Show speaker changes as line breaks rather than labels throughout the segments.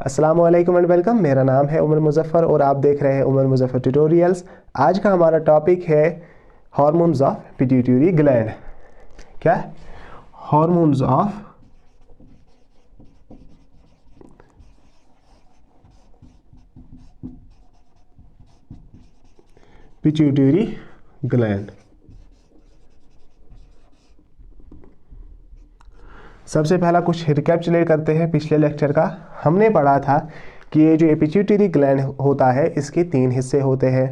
अस्सलामुअलैकुम and welcome. मेरा नाम है उमर मुज़फ़्फ़र और आप देख रहे हैं उमर मुज़फ़्फ़र ट्यूटोरियल्स। आज का हमारा टॉपिक है हार्मोन्स ऑफ पिट्यूटरी ग्लैंड। क्या? Hormones of pituitary gland. सबसे पहला कुछ रिकैप्चुलेट करते हैं पिछले लेक्चर का। हमने पढ़ा था कि ये जो पिट्यूटरी ग्लैंड होता है इसके 3 हिस्से होते हैं।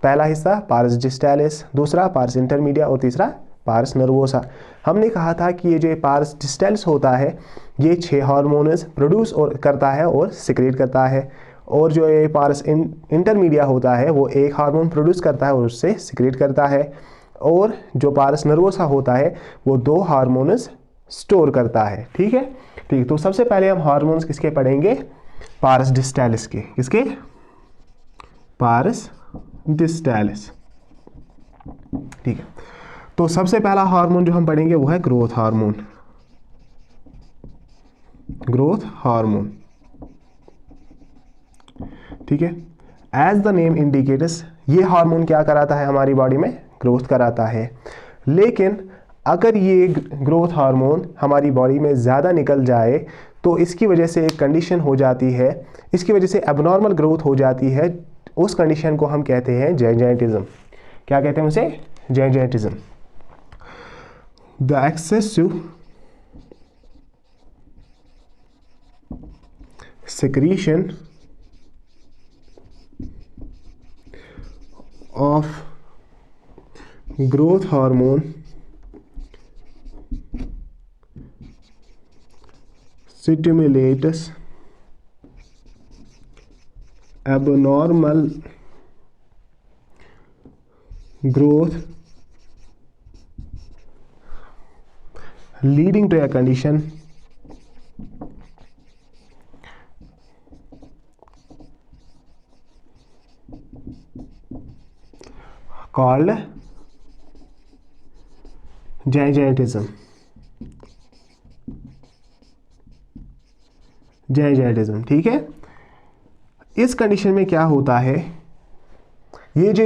पहला हिस्सा पार्स डिस्टालिस, दूसरा पार्स इंटरमीडिया और तीसरा पार्स नर्वोसा। हमने कहा था कि ये जो पार्स डिस्टालिस होता है ये 6 हार्मोन्स प्रोड्यूस और करता है और सिक्रेट करता है, और जो ये पार्स इंटरमीडिया होता है वो एक हार्मोन प्रोड्यूस करता है और उससे सिक्रेट करता है, और जो पार्स नर्वोसा होता है वो 2 हार्मोन्स स्टोर करता है। ठीक है, ठीक। तो सबसे पहले हम हार्मोन्स किसके पढ़ेंगे? पार्स डिस्टालिस के। किसके? पार्स डिस्टालिस। ठीक है, तो सबसे पहला हार्मोन जो हम पढ़ेंगे वो है ग्रोथ हार्मोन। ग्रोथ हार्मोन, ठीक है। एज द नेम इंडिकेट्स, ये हार्मोन क्या कराता है? हमारी बॉडी में ग्रोथ कराता है। लेकिन अगर ये ग्रोथ हार्मोन हमारी बॉडी में ज़्यादा निकल जाए तो इसकी वजह से एक कंडीशन हो जाती है, इसकी वजह से एबनॉर्मल ग्रोथ हो जाती है। उस कंडीशन को हम कहते हैं जाइजेंटिज्म। क्या कहते हैं उसे? Gigantism. The excessive secretion of growth hormone stimulates abnormal growth, leading to a condition called gigantism। जाइजेंटिज्म, ठीक है। इस कंडीशन में क्या होता है, ये जो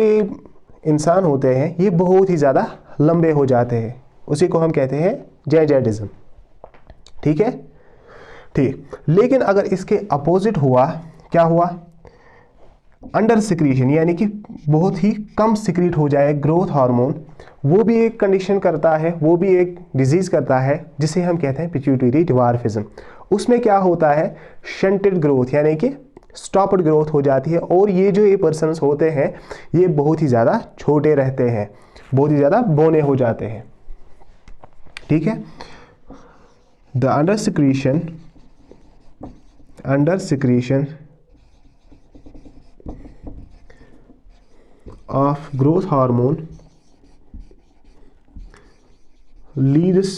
इंसान होते हैं ये बहुत ही ज़्यादा लंबे हो जाते हैं, उसी को हम कहते हैं जाइजेंटिज्म। ठीक है, ठीक। लेकिन अगर इसके अपोजिट हुआ, क्या हुआ? अंडर सिक्रीशन, यानी कि बहुत ही कम सिक्रीट हो जाए ग्रोथ हार्मोन, वो भी एक कंडीशन करता है, वो भी एक डिजीज करता है जिसे हम कहते हैं पिट्यूटरी डिवार्फिज्म। उसमें क्या होता है? शंटेड ग्रोथ, यानी कि स्टॉप्ड ग्रोथ हो जाती है, और ये जो ये पर्सन्स होते हैं ये बहुत ही ज़्यादा छोटे रहते हैं, बहुत ही ज़्यादा बौने हो जाते हैं। ठीक है, the under secretion of growth hormone leads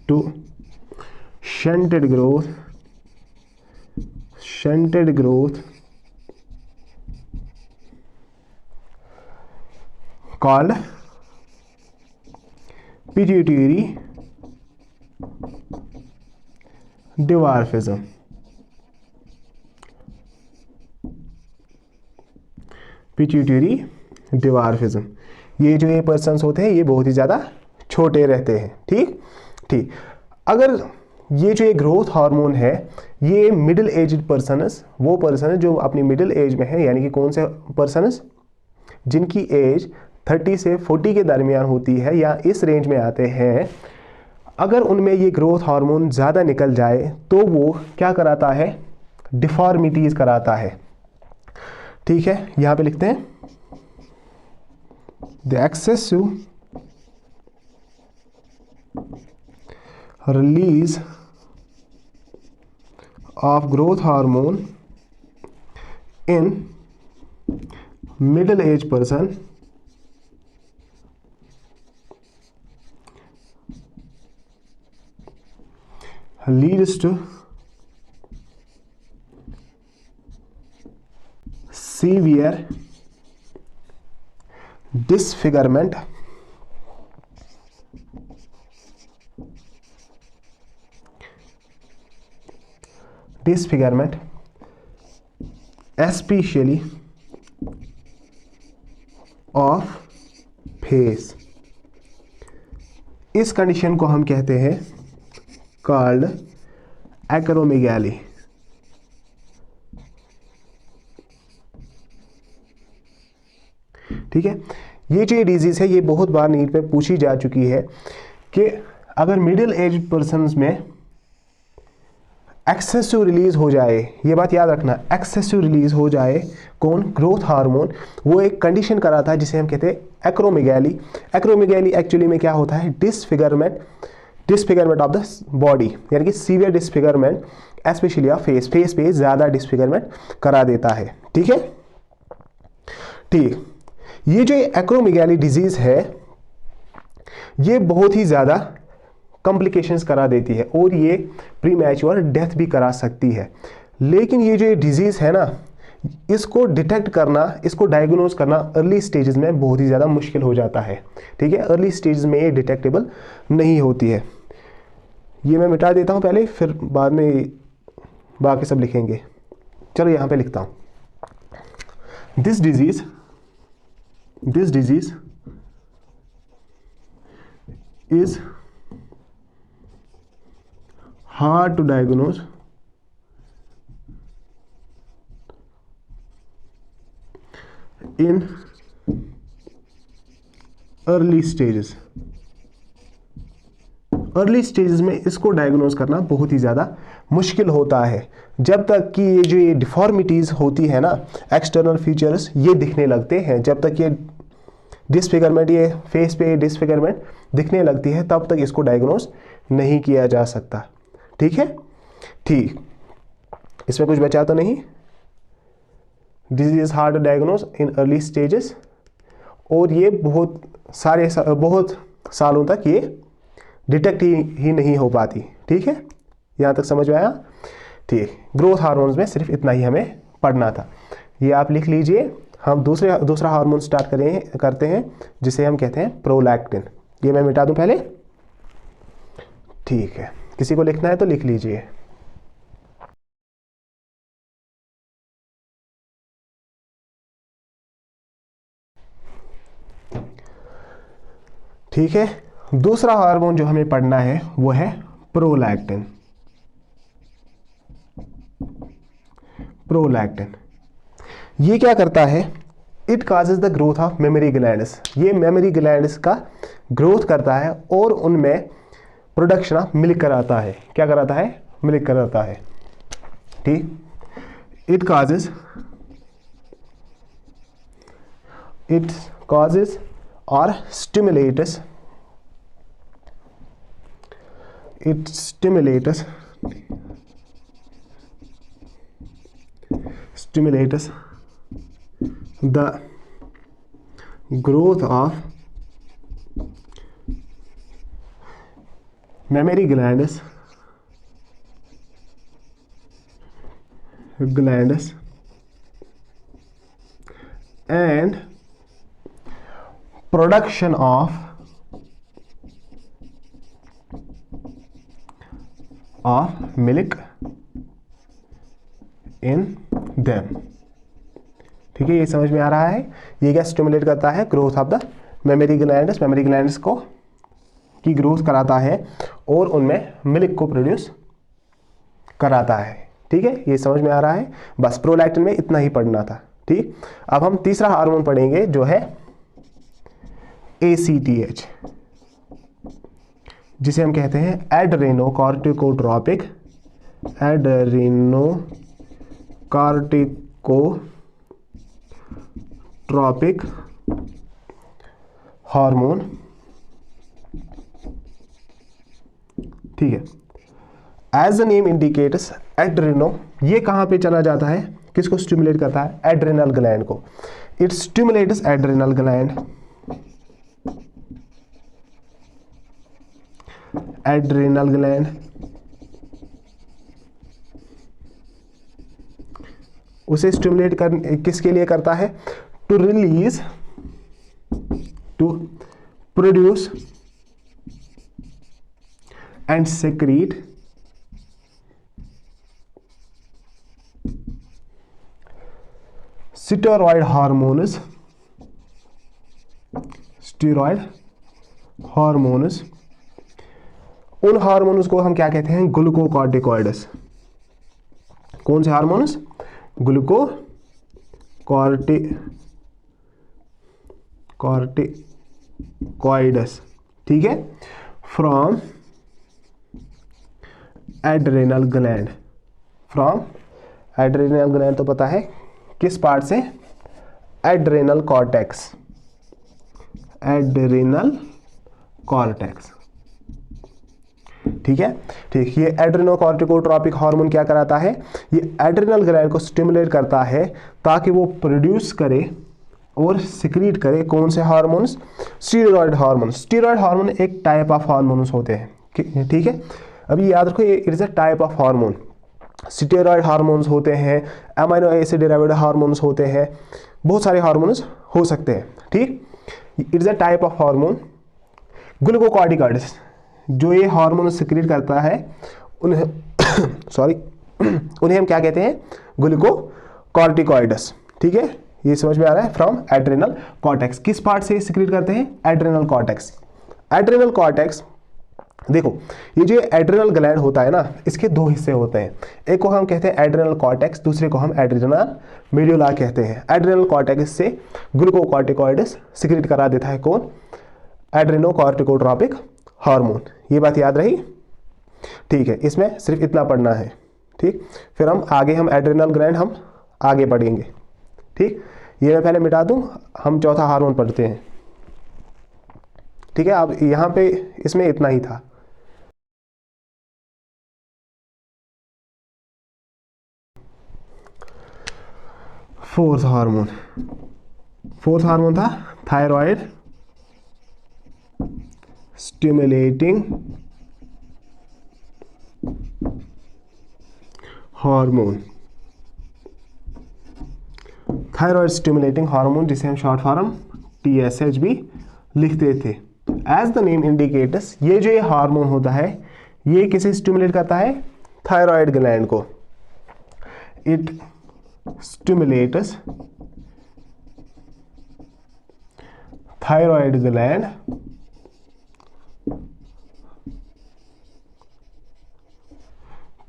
to shunted growth called pituitary dwarfism। Pituitary dwarfism, ये जो ये पर्सन्स होते हैं ये बहुत ही ज़्यादा छोटे रहते हैं। ठीक, ठीक। अगर ये जो ये ग्रोथ हार्मोन है ये मिडिल एज्ड पर्सन्स, वो पर्सन जो अपनी मिडिल एज में है, यानी कि कौन से पर्सन्स? जिनकी एज 30 से 40 के दरमियान होती है या इस रेंज में आते हैं, अगर उनमें ये ग्रोथ हार्मोन ज़्यादा निकल जाए तो वो क्या कराता है? डिफॉर्मिटीज़ कराता है। ठीक है, यहाँ पे लिखते हैं the excessive release of growth hormone in middle age person leads to severe disfigurement especially of face. इस कंडीशन को हम कहते हैं कॉल्ड एक्रोमेगाली। ठीक है, ये जो डिजीज है ये बहुत बार नीट में पूछी जा चुकी है कि अगर मिडिल एज पर्सन में एक्सेसिव रिलीज हो जाए, ये बात याद रखना, एक्सेसिव रिलीज हो जाए कौन, ग्रोथ हार्मोन, वो एक कंडीशन कराता है जिसे हम कहते हैं एक्रोमेगाली। एक्रोमेगाली एक्चुअली में क्या होता है, डिसफिगरमेंट ऑफ द बॉडी, यानी कि severe disfigurement especially of face पे ज़्यादा डिसफिगरमेंट करा देता है। ठीक है, ठीक, ये जो एक्रोमेगाली डिजीज़ है ये बहुत ही ज़्यादा कॉम्प्लिकेशंस करा देती है और ये प्रीमैच्योर डेथ भी करा सकती है। लेकिन ये जो डिजीज़ है ना, इसको डिटेक्ट करना, इसको डायग्नोज करना अर्ली स्टेजेस में बहुत ही ज़्यादा मुश्किल हो जाता है। ठीक है, अर्ली स्टेजेस में ये डिटेक्टेबल नहीं होती है। ये मैं मिटा देता हूँ पहले, फिर बाद में बाकी सब लिखेंगे। चलो यहाँ पे लिखता हूँ, this disease is hard to diagnose in early stages। Early stages में इसको डायग्नोज करना बहुत ही ज़्यादा मुश्किल होता है, जब तक कि ये जो ये डिफॉर्मिटीज़ होती है ना, एक्सटर्नल फीचर्स ये दिखने लगते हैं, जब तक ये डिसफिगरमेंट, ये फेस पे डिसफिगरमेंट दिखने लगती है, तब तक इसको डायग्नोज नहीं किया जा सकता। ठीक है, ठीक, इसमें कुछ बचा तो नहीं। Disease is hard to diagnose in early stages, और ये बहुत सालों तक ये डिटेक्ट ही नहीं हो पाती। ठीक है, यहाँ तक समझ में आया। ठीक, ग्रोथ हार्मोन्स में सिर्फ इतना ही हमें पढ़ना था, ये आप लिख लीजिए। हम दूसरा हार्मोन स्टार्ट करते हैं जिसे हम कहते हैं प्रोलैक्टिन। ये मैं मिटा दूं पहले, ठीक है, किसी को लिखना है तो लिख लीजिए। ठीक है, दूसरा हार्मोन जो हमें पढ़ना है वो है प्रोलैक्टिन। प्रोलैक्टिन ये क्या करता है, it causes the growth of mammary glands. ये मेमोरी ग्लैंड्स का ग्रोथ करता है और उनमें प्रोडक्शन ऑफ मिल्क कराता है। क्या कराता है, मिल्क कराता है। ठीक, इट काजेज और stimulates the growth of mammary glands and production of milk in them। ठीक है, ये समझ में आ रहा है। ये क्या स्टिमुलेट करता है, growth of the mammary glands को की ग्रोथ कराता है और उनमें मिल्क को प्रोड्यूस कराता है। ठीक है, ये समझ में आ रहा है। बस प्रोलैक्टिन में इतना ही पढ़ना था। ठीक, अब हम तीसरा हार्मोन पढ़ेंगे जो है ACTH, जिसे हम कहते हैं एड्रेनोकॉर्टिकोट्रोपिक हार्मोन। ठीक है, as the name indicates, adreno ये कहां पे चला जाता है, किसको स्टिमुलेट करता है, एड्रेनल ग्लैंड को। इट स्टिमुलेट्स एड्रेनल ग्लैंड, उसे स्टिमुलेट किसके लिए करता है, to produce and secrete steroid hormones, steroid hormones, उन हार्मोन्स को हम क्या कहते हैं? ग्लूकोकॉर्टिकॉइड्स। कौन से हार्मोन्स? कॉर्टिकॉइड्स, ठीक है, from adrenal gland. From adrenal gland तो पता है किस पार्ट से? एड्रेनल कॉर्टेक्स, एड्रेनल कॉर्टेक्स, ठीक है। ठीक, ये एड्रेनोकॉर्टिकोट्रॉपिक हार्मोन क्या कराता है? ये एड्रेनल ग्लैंड को स्टिमुलेट करता है ताकि वो प्रोड्यूस करे और सिक्रीट करे कौन से hormones? Steroid hormone. Steroid hormone एक टाइप ऑफ हार्मोन्स होते हैं, ठीक है। अभी याद रखो, ये it is a type of hormone. Steroid hormones होते हैं, अमीनो एसिड डिराइव्ड हार्मोन्स होते हैं, बहुत सारे हार्मोन्स हो सकते हैं, ठीक। It is a type of hormone. Glucocorticoids, जो ये हार्मोन सिक्रीट करता है उन्हें उन्हें हम क्या कहते हैं? ग्लूकोकॉर्टिकॉइड्स, ठीक है। ये समझ में आ रहा है? From adrenal cortex. किस पार्ट से सिक्रीट करते हैं? Adrenal cortex. एड्रेनल कॉर्टेक्स, देखो ये जो एड्रेनल ग्लैंड होता है ना, इसके दो हिस्से होते हैं। एक को हम कहते हैं एड्रेनल कॉर्टेक्स, दूसरे को हम एड्रेनल मेडुला कहते हैं। एड्रेनल कॉर्टेक्स से ग्लूकोकॉर्टिकॉइड्स सिक्रीट करा देता है कौन? एड्रेनोकॉर्टिकोट्रॉपिक हार्मोन। ये बात याद रही? ठीक है, इसमें सिर्फ इतना पढ़ना है, ठीक। फिर हम एड्रेनल ग्लैंड हम आगे पढ़ेंगे, ठीक। ये मैं पहले मिटा दूं, हम चौथा हार्मोन पढ़ते हैं, ठीक है। अब यहां पे इसमें इतना ही था। फोर्थ हार्मोन था thyroid stimulating hormone. Thyroid stimulating hormone, जिसे हम शॉर्ट फॉर्म TSH भी लिखते थे। एज द नेम इंडिकेटर्स, ये जो ये हार्मोन होता है ये किसे स्टिमुलेट करता है? थायराइड ग्लैंड को। It stimulates thyroid gland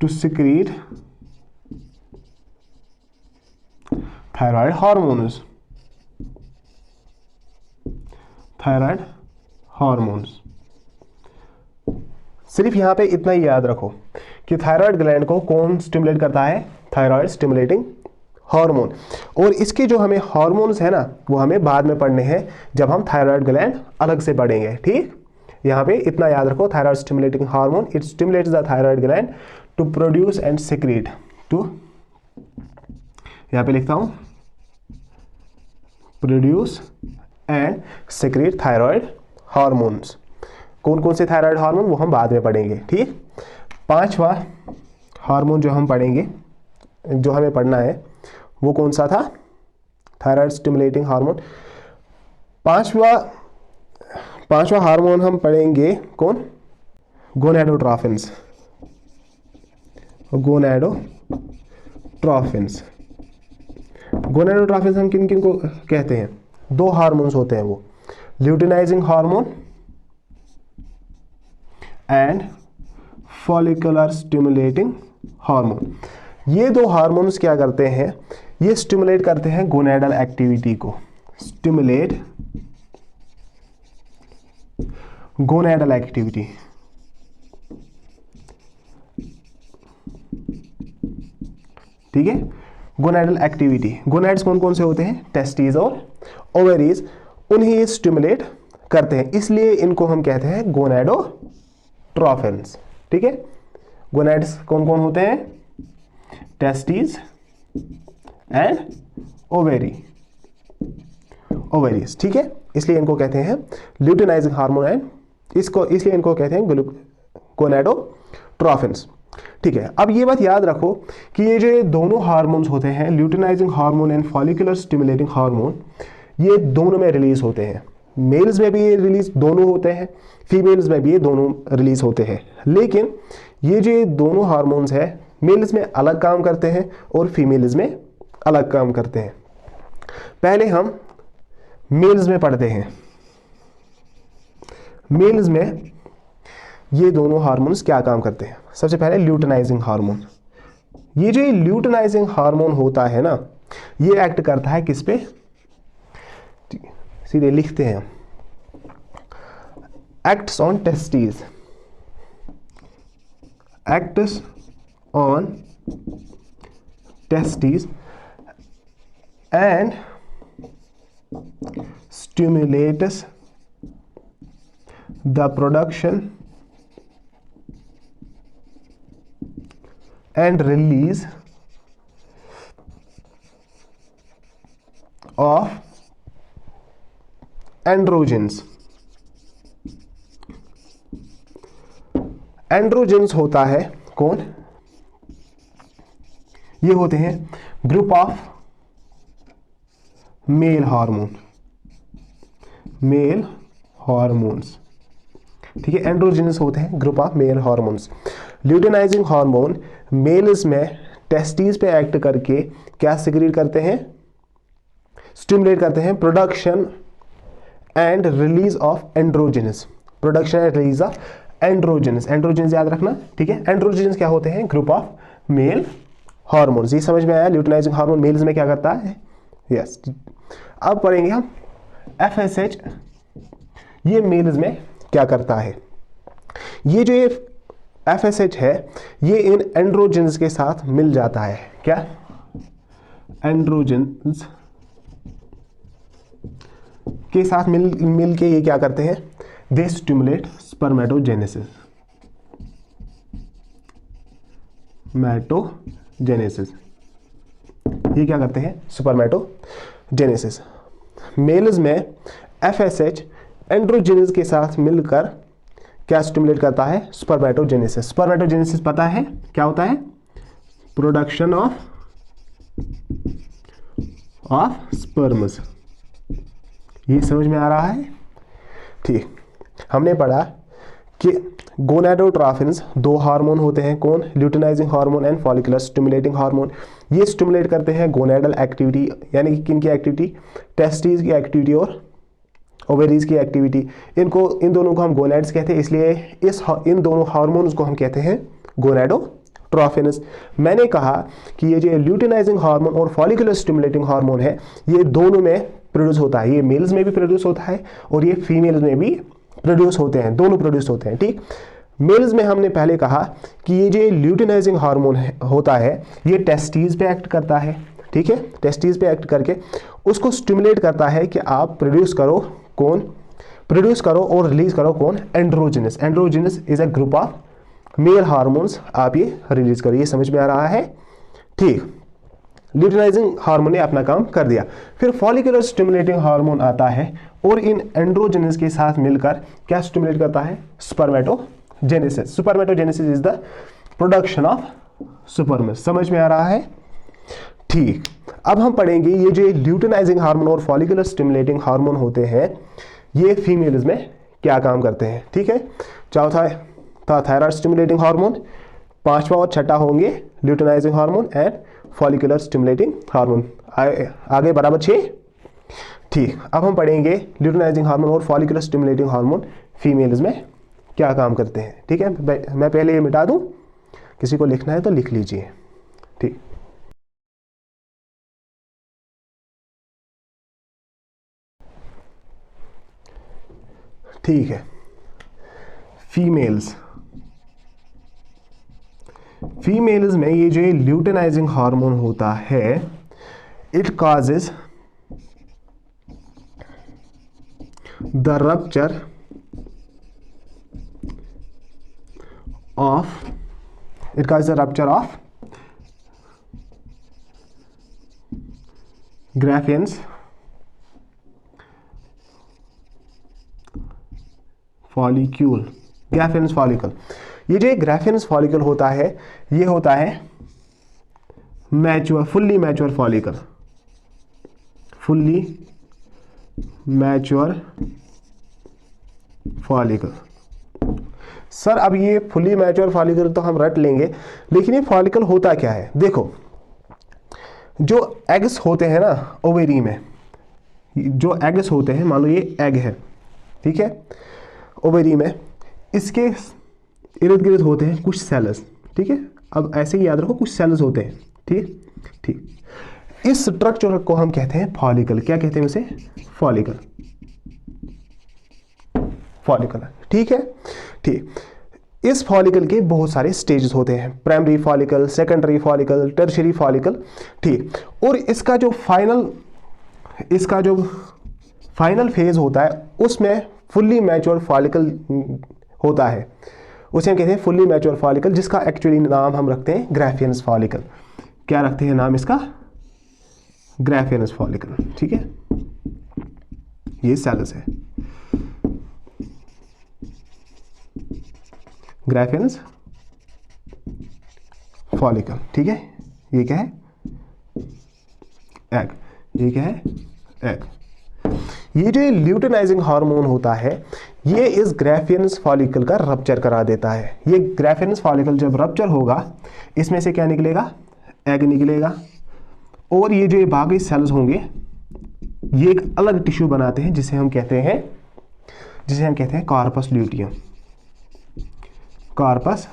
to secrete thyroid hormones. Thyroid hormones. सिर्फ यहां पे इतना ही याद रखो कि थायराइड ग्लैंड को कौन स्टिमुलेट करता है? Thyroid stimulating hormone. और इसके जो हमें हार्मोन्स है ना, वो हमें बाद में पढ़ने हैं जब हम थायराइड ग्लैंड अलग से पढ़ेंगे, ठीक। यहां पे इतना याद रखो, thyroid stimulating hormone, it stimulates the thyroid gland to produce and secrete, to, यहां पे लिखता हूं, produce and secrete thyroid hormones. कौन कौन से थायराइड हार्मोन वो हम बाद में पढ़ेंगे, ठीक। पांचवा हार्मोन जो हम पढ़ेंगे, जो हमें पढ़ना है वो कौन सा था? Thyroid stimulating hormone. पांचवा हार्मोन हम पढ़ेंगे कौन? गोनेडोट्रोफिन्स। गोनेडोट्रोफिन्स हम किन किन को कहते हैं? दो हार्मोन्स होते हैं वो, luteinizing hormone and follicular stimulating hormone. ये दो हार्मोन्स क्या करते हैं? ये स्टिमुलेट करते हैं गोनेडल एक्टिविटी को, स्टिमुलेट गोनेडल एक्टिविटी, ठीक है। गोनेडल एक्टिविटी, गोनेड्स कौन कौन से होते हैं? टेस्टिस और ओवरीज, उन्हें ये स्टिमुलेट करते हैं, इसलिए इनको हम कहते हैं गोनेडोट्रोफिन्स, ठीक है। गोनेड्स कौन कौन होते हैं? टेस्टिस एंड ओवरीज, ठीक है। इसलिए इनको कहते हैं ल्यूटिनाइजिंग हार्मोन एंड इसलिए इनको कहते हैं गोनेडोट्रोफिन्स, ठीक है। अब ये बात याद रखो कि ये जो दोनों हार्मोन्स होते हैं, luteinizing hormone and follicular stimulating hormone, ये दोनों में रिलीज होते हैं। मेल्स में भी ये रिलीज दोनों होते हैं, फीमेल्स में भी ये दोनों रिलीज होते हैं। लेकिन ये जो दोनों हार्मोन्स हैं, मेल्स में अलग काम करते हैं और फीमेल्स में अलग काम करते हैं। पहले हम मेल्स में पढ़ते हैं। मेल्स में ये दोनों हार्मोन्स क्या काम करते हैं। सबसे पहले ल्यूटिनाइजिंग हार्मोन। ये जो ल्यूटिनाइजिंग हार्मोन होता है ना, ये एक्ट करता है किस पे, सीधे लिखते हैं, acts on testis, acts on testis and stimulates the production and release of androgens। Androgens होता है कौन, ये होते हैं group of male hormone, male hormones, ठीक है। एंड्रोजेनस होते हैं group of male hormones. Luteinizing hormone males में टेस्टिस पे एक्ट करके क्या सिक्रीट करते हैं, स्टिमुलेट करते हैं production and release of androgens, production and release of androgens. Androgens याद रखना, ठीक है। एंड्रोजेनस क्या होते हैं, ग्रुप ऑफ मेल हार्मोन्स। ये समझ में आया, ल्यूटिनाइजिंग हार्मोन मेल्स में क्या करता है, यस। अब पढ़ेंगे हम FSH, ये मेल्स में क्या करता है। ये जो ये FSH है, ये इन एंड्रोजेंस के साथ मिल जाता है, क्या, एंड्रोजेंस के साथ मिल के ये क्या करते हैं, दे स्टिमुलेट स्पर्मेटोजेनेसिस, मैटोजेनेसिस, ये क्या करते हैं, स्पर्मेटोजेनेसिस। मेल्स में FSH एंड्रोजेनेस के साथ मिलकर क्या स्टिमुलेट करता है, स्पर्मेटोजेनेसिस। स्पर्मेटोजेनेसिस पता है क्या होता है, प्रोडक्शन ऑफ स्पर्म्स। ये समझ में आ रहा है, ठीक। हमने पढ़ा कि गोनाडोट्रोफिन्स दो हार्मोन होते हैं, कौन, luteinizing hormone and follicular stimulating hormone. ये स्टिमुलेट करते हैं गोनाडल एक्टिविटी, यानी कि किन की एक्टिविटी, टेस्टिस की एक्टिविटी और ओवेरीज की एक्टिविटी। इन दोनों को हम गोनाड्स कहते हैं, इसलिए इन दोनों हार्मोन्स को हम कहते हैं गोनाडोट्रोफिन्स। मैंने कहा कि ये जो ल्यूटिनाइजिंग हार्मोन और फॉलिकुलर स्टिमुलेटिंग हार्मोन है, ये दोनों में प्रोड्यूस होता है। ये मेल्स में भी प्रोड्यूस होता है और ये फीमेल्स में भी प्रोड्यूस होते हैं, दोनों प्रोड्यूस होते हैं, ठीक। मेल्स में हमने पहले कहा कि ये जो ल्यूटिनाइजिंग हार्मोन होता है, ये टेस्टिस पे एक्ट करता है, ठीक है। टेस्टिस पे एक्ट करके उसको स्टिमुलेट करता है कि आप प्रोड्यूस करो, कौन, प्रोड्यूस करो और रिलीज करो, कौन, androgens. Androgens is a group of male hormones, आप ये रिलीज करो। ये समझ में आ रहा है, ठीक। ल्यूटिनाइजिंग हार्मोन ने अपना काम कर दिया। फिर फॉलिकुलर स्टिमुलेटिंग हार्मोन आता है और इन एंड्रोजेनस के साथ मिलकर क्या स्टिमुलेट करता है, spermatogenesis. Spermatogenesis is the production of sperms. समझ में आ रहा है, ठीक। अब हम पढ़ेंगे ये जो ल्यूटिनाइजिंग हार्मोन और फॉलिकुलर स्टिमुलेटिंग हार्मोन होते हैं, ये फीमेल्स में क्या काम करते हैं, ठीक है। चौथा था थायराइड स्टिमुलेटिंग हार्मोन, पांचवा और छठा होंगे luteinizing hormone and follicular stimulating hormone. आगे बराबर 6, ठीक। अब हम पढ़ेंगे ल्यूटिनाइजिंग हार्मोन और फॉलिकुलर स्टिमुलेटिंग हार्मोन फीमेल्स में क्या काम करते हैं, ठीक है। मैं पहले ये मिटा दूं, किसी को लिखना है तो लिख लीजिए, ठीक। ठीक है, फीमेल्स में ये जो ल्यूटिनाइजिंग हार्मोन होता है, it causes the rupture of Graafian follicle. Graafian follicle, ये जो ग्राफियंस फॉलिकल होता है, ये होता है fully mature follicle, fully mature follicle. Sir अब ये फुल्ली मैच्योर फॉलिकल तो हम रट लेंगे, लेकिन ये फॉलिकल होता क्या है, देखो जो एग्स होते हैं ना ओवेरी में, जो एग्स होते हैं, मान लो ये एग है, ठीक है, ओवेरी में, इसके इर्द गिर्द होते हैं कुछ सेल्स, ठीक है। अब ऐसे ही याद रखो कुछ सेल्स होते हैं, ठीक ठीक। इस स्ट्रक्चर को हम कहते हैं फॉलिकल। क्या कहते हैं उसे? फॉलिकल, फॉलिकल, ठीक है, ठीक। इस फॉलिकल के बहुत सारे स्टेजेस होते हैं, primary follicle, secondary follicle, tertiary follicle, ठीक। और इसका जो फाइनल फेज होता है उसमें फुल्ली मैच्योर फॉलिकल होता है, उसे हम कहते हैं फुल्ली मैच्योर फॉलिकल, जिसका एक्चुअली नाम हम रखते हैं ग्राफियनस फॉलिकल। क्या रखते हैं नाम इसका? ग्राफियनस फॉलिकल, ठीक है। ये सेल्स है, ग्राफियनस फॉलिकल, ठीक है। ये क्या है? एग। ये क्या है? एग। ये जो ल्यूटेनाइजिंग हार्मोन होता है ये इस ग्राफियनस फॉलिकल का रप्चर करा देता है। ये ग्राफियनस फॉलिकल जब रप्चर होगा इसमें से क्या निकलेगा? एग निकलेगा। और ये जो बाकी सेल्स होंगे ये एक अलग टिश्यू बनाते हैं जिसे हम कहते हैं कार्पस ल्यूटियम। कार्पस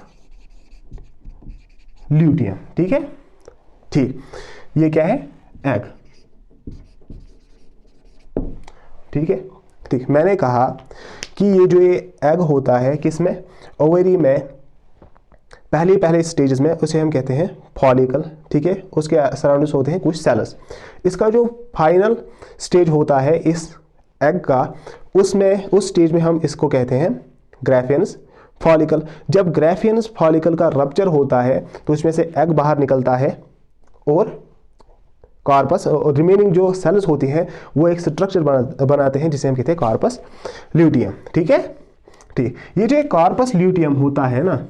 ल्यूटियम, ठीक है, ठीक। ये क्या है? एग, ठीक है, ठीक। मैंने कहा कि ये जो ये एग होता है किसमें? ओवेरी में, पहले स्टेजेस में, उसे हम कहते हैं फॉलिकल, ठीक है। उसके सराउंडिंग्स होते हैं कुछ सेल्स। इसका जो फाइनल स्टेज होता है इस एग का, उसमें उस स्टेज में हम इसको कहते हैं ग्राफियनस फॉलिकल। जब ग्राफियनस फॉलिकल का रप्चर होता है तो उसमें से एग बाहर निकलता है और कार्पस और रिमेनिंग जो सेल्स होती हैं वो एक स्ट्रक्चर बनाते हैं जिसे हम कहते हैं कार्पस ल्यूटियम, ठीक है, ठीक। ये जो कार्पस ल्यूटियम होता है ना,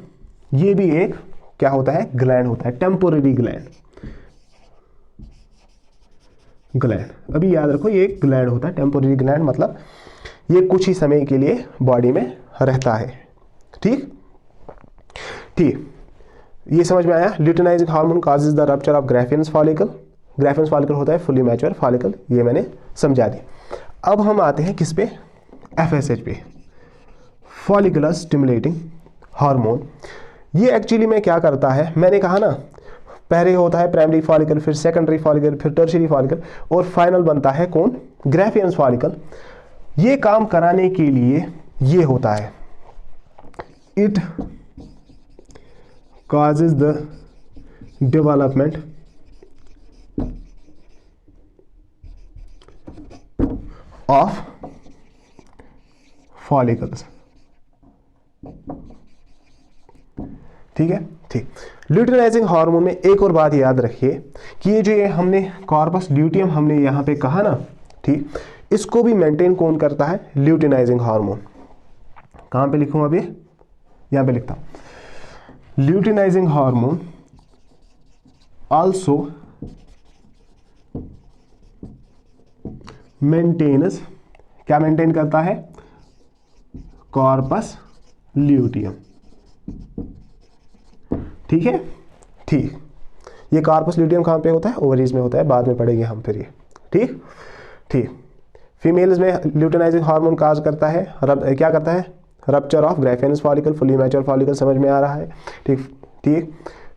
ये भी एक क्या होता है? ग्लैंड होता है, टेम्पोररी ग्लैंड। अभी याद रखो ये एक ग्लैंड होता है, टेम्पोररी ग्लैंड, मतलब ये कुछ ही समय के लिए बॉडी में रहता है, ठीक ठीक। ये समझ में आया? Luteinizing hormone causes the rupture of Graafian follicle. Graafian follicle होता है फुली मैच्योर फॉलिकल, ये मैंने समझा दिया। अब हम आते हैं किस पे? FSH पे, फॉलिकुलर स्टिमुलेटिंग हार्मोन। ये एक्चुअली में क्या करता है? मैंने कहा ना पहले होता है प्राइमरी फॉलिकल, फिर सेकेंडरी फॉलिकल, फिर टर्शियरी फॉलिकल और फाइनल बनता है कौन? ग्राफियनस फॉलिकल। ये काम कराने के लिए ये होता है, it causes the development of follicles, ठीक है, ठीक। ल्यूटेनाइजिंग हार्मोन में एक और बात याद रखिए कि ये जो हमने कार्पस ल्यूटियम हमने यहाँ पे कहा ना, ठीक, इसको भी मेंटेन कौन करता है? Luteinising hormone. कहाँ पे लिखूँ अभी? यहाँ पे लिखता हूँ, ल्यूटेनाइजिंग हार्मोन आल्सो मेंटेन्स, क्या मेंटेन करता है? कार्पस ल्यूटियम, ठीक है, ठीक। ये कार्पस ल्यूटियम कहाँ पे होता है? ओवरीज में होता है, बाद में पढ़ेंगे हम फिर ये, ठीक ठीक। फीमेल्स में ल्यूटेनाइजिंग हार्मोन काज करता है, क्या करता है? Rupture of Graafian follicle, fully mature follicle, समझ में आ रहा है, ठीक ठीक।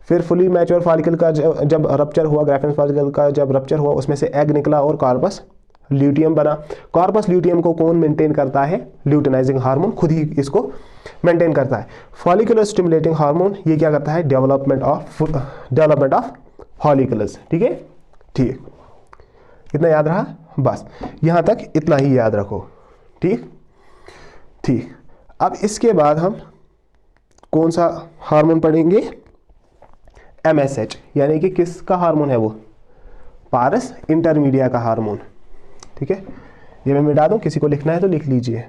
फिर फुली मैच्योर फॉलिकल का जब रप्चर हुआ, ग्राफियनस फॉलिकल का जब रप्चर हुआ उसमें से एग निकला और कार्पस ल्यूटियम बना। कार्पस ल्यूटियम को कौन मेंटेन करता है? ल्यूटेनाइजिंग हार्मोन खुद ही इसको मेंटेन करता है। फॉलिकुलर स्टिमुलेटिंग हार्मोन ये क्या करता है? डेवलपमेंट ऑफ फॉलिकुलस, ठीक है, ठीक। इतना याद रहा? बस यहां तक इतना ही याद रखो, ठीक ठीक। अब इसके बाद हम कौन सा हार्मोन पढ़ेंगे? MSH, यानी कि किसका हार्मोन है वो? पारस इंटरमीडिया का हार्मोन, ठीक है। ये मैं मिटा दूं, किसी को लिखना है तो लिख लीजिए।